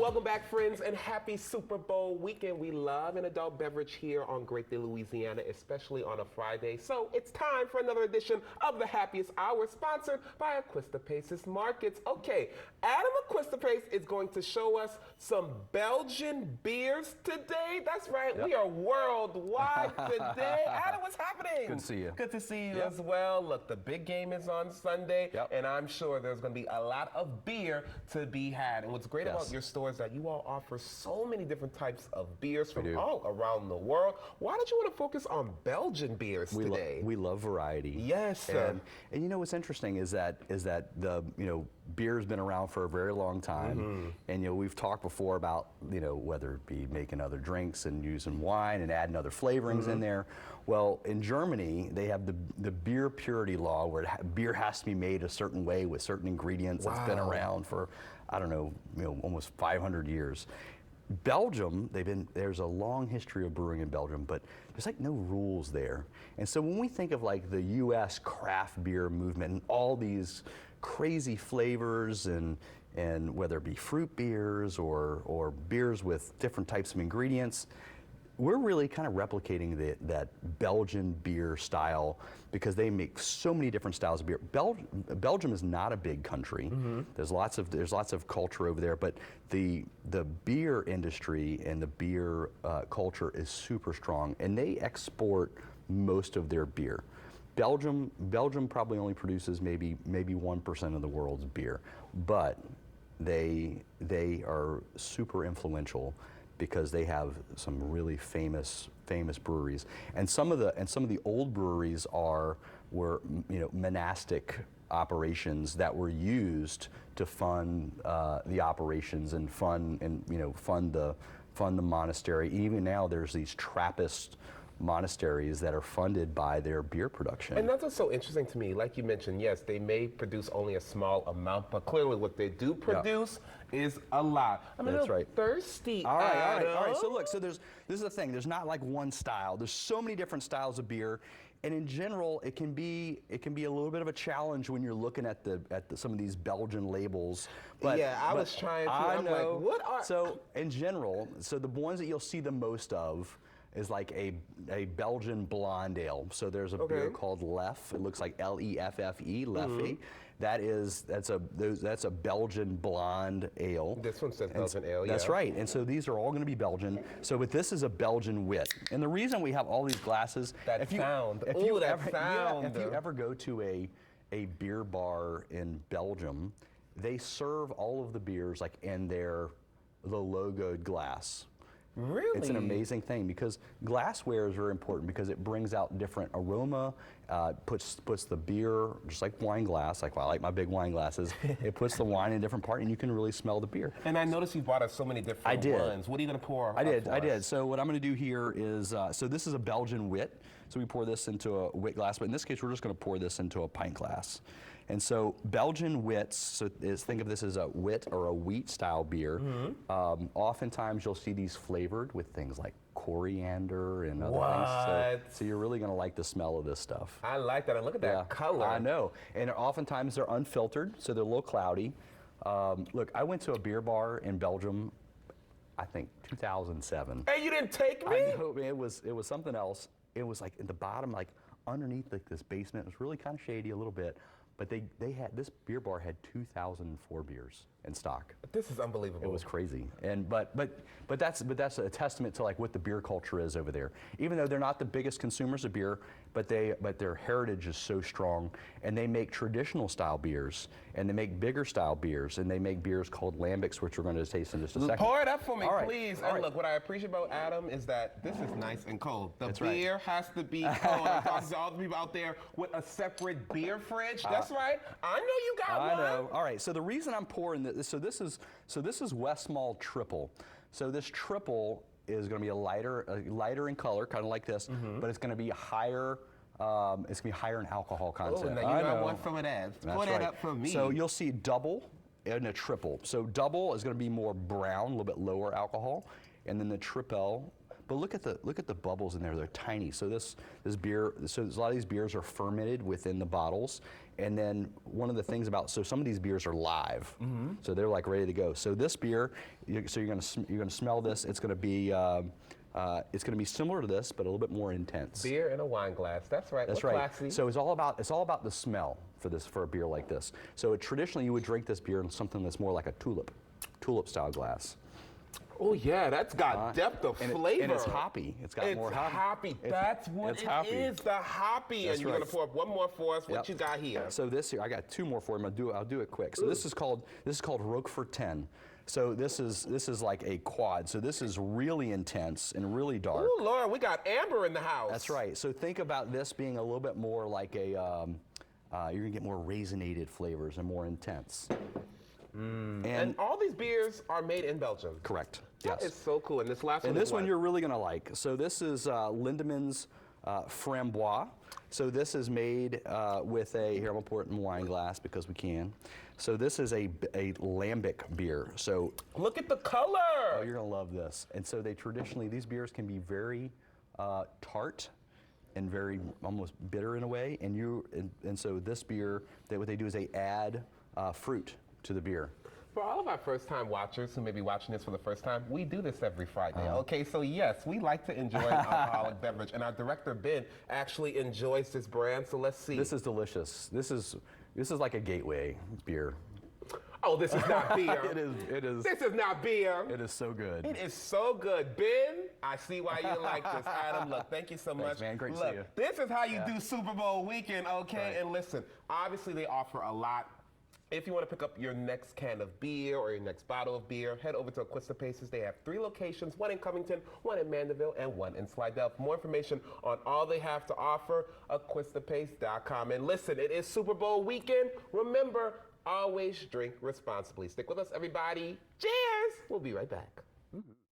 Welcome back, friends, and happy Super Bowl weekend. We love an adult beverage here on Great Day, Louisiana, especially on a Friday. So it's time for another edition of the Happiest Hour, sponsored by Aquistapace's Markets. Okay, Adam Aquistapace is going to show us some Belgian beers today. That's right, we are worldwide today. Adam, what's happening? Good to see you. Good to see you as well. Look, the big game is on Sunday, and I'm sure there's going to be a lot of beer to be had. And what's great about your store is that you all offer so many different types of beers from all around the world. Why did you want to focus on Belgian beers today? We love variety. Yes. And you know what's interesting is that the beer's been around for a very long time, and we've talked before about whether it be making other drinks and using wine and adding other flavorings in there. Well, in Germany they have the beer purity law where beer has to be made a certain way with certain ingredients. That's been around for I don't know, almost 500 years. Belgium, there's a long history of brewing in Belgium, but there's like no rules there. And so when we think of like the U.S. craft beer movement and all these crazy flavors and whether it be fruit beers or beers with different types of ingredients, we're really kind of replicating that Belgian beer style because they make so many different styles of beer. Belgium is not a big country. There's lots of culture over there, but the beer industry and the beer culture is super strong, and they export most of their beer. Belgium probably only produces maybe 1% of the world's beer, but they are super influential because they have some really famous breweries, and some of the old breweries were monastic operations that were used to fund the operations and fund the monastery. Even now, there's these Trappist monasteries that are funded by their beer production. And that's what's so interesting to me. Like you mentioned, yes, they may produce only a small amount, but clearly what they do produce is a lot. I'm a little thirsty. All right. So look, this is the thing. There's not like one style. There's so many different styles of beer, and in general, it can be a little bit of a challenge when you're looking at some of these Belgian labels. But I was trying to. I'm like, what are? So in general, the ones that you'll see the most of is like a Belgian blonde ale. So there's a beer called Leffe. It looks like L-E-F-F-E, Leffe. That's a Belgian blonde ale. This one says Belgian ale, That's right. And so these are all going to be Belgian. So this is a Belgian wit. And the reason we have all these glasses, if you ever go to a beer bar in Belgium, they serve all of the beers like in the logoed glass. Really? It's an amazing thing because glassware is very important because it brings out different aroma, puts the beer, just like wine glass, like I like my big wine glasses, it puts the wine in a different part and you can really smell the beer. And I noticed you bought us so many different wines. What are you going to pour? I did. So what I'm going to do here is, so this is a Belgian wit. So we pour this into a wit glass, but in this case we're just going to pour this into a pint glass. And so Belgian wits, think of this as a wit or a wheat style beer. Oftentimes you'll see these flavored with things like coriander and other things. So you're really going to like the smell of this stuff. I like that. And look at that color. I know. And oftentimes they're unfiltered, so they're a little cloudy. Look, I went to a beer bar in Belgium, I think 2007. Hey, you didn't take me? I know, it was something else. It was like in the bottom, like underneath like this basement. It was really kind of shady a little bit. But this beer bar had 2004 beers in stock. This is unbelievable. It was crazy, but that's a testament to like what the beer culture is over there. Even though they're not the biggest consumers of beer, but their heritage is so strong, and they make traditional style beers, and they make bigger style beers, and they make beers called lambics, which we're going to taste in just a second. Pour it up for me, please. And look, what I appreciate about Adam is that this is nice and cold. The beer has to be cold. I'm talking to all the people out there with a separate beer fridge. That's right. I know you got one. I know. All right. So the reason I'm pouring this, so this is West Mall Triple. So this triple is going to be lighter in color, kind of like this, but it's going to be higher. It's going to be higher in alcohol content. Now you know I want some of that. Pour that up for me. So you'll see double and a triple. So double is going to be more brown, a little bit lower alcohol, and then the triple. But look at the bubbles in there. They're tiny. So this beer, so a lot of these beers are fermented within the bottles. And then one of the things about, so some of these beers are live, so they're like ready to go. So this beer, so you're gonna smell this. It's gonna be similar to this, but a little bit more intense. Beer in a wine glass. That's right. That's We're right. classy. So it's all about the smell for a beer like this. So traditionally you would drink this beer in something that's more like a tulip style glass. Oh yeah, that's got depth of flavor. And it's hoppy. It's got more hoppy. That's what it is, the hoppy. That's and you're right. gonna pour up one more for us. What you got here? So this here, I got two more for you. I'll do it quick. So this is called Roquefort 10. So this is like a quad. So this is really intense and really dark. Oh Lord, we got amber in the house. That's right. So think about this being a little bit more like a, you're gonna get more raisinated flavors and more intense. And all these beers are made in Belgium. Correct. That Yes. is so cool. And this last one. And this is one what? you're really gonna like. So this is Lindemann's Framboise. So this is made with here I'm gonna pour it in a wine glass because we can. So this is a lambic beer. So Look at the color. oh, you're gonna love this. And so these beers can be very tart and very almost bitter in a way. And so this beer, what they do is they add fruit to the beer. For all of our first-time watchers who may be watching this for the first time, we do this every Friday. Okay, so yes, we like to enjoy an alcoholic beverage, and our director Ben actually enjoys this brand. So let's see. This is delicious. This is like a gateway beer. Oh, this is not beer. It is. This is not beer. It is so good. It is so good. Ben, I see why you like this. Adam, look, thank you so much. man. Great to look, see you. This is how you do Super Bowl weekend, okay? Right. And listen, obviously they offer a lot. If you want to pick up your next can of beer or your next bottle of beer, head over to Acquista Paces. They have 3 locations, one in Covington, one in Mandeville, and one in Slidell. For more information on all they have to offer, AquistaPace.com. And listen, it is Super Bowl weekend. Remember, always drink responsibly. Stick with us, everybody. Cheers! We'll be right back.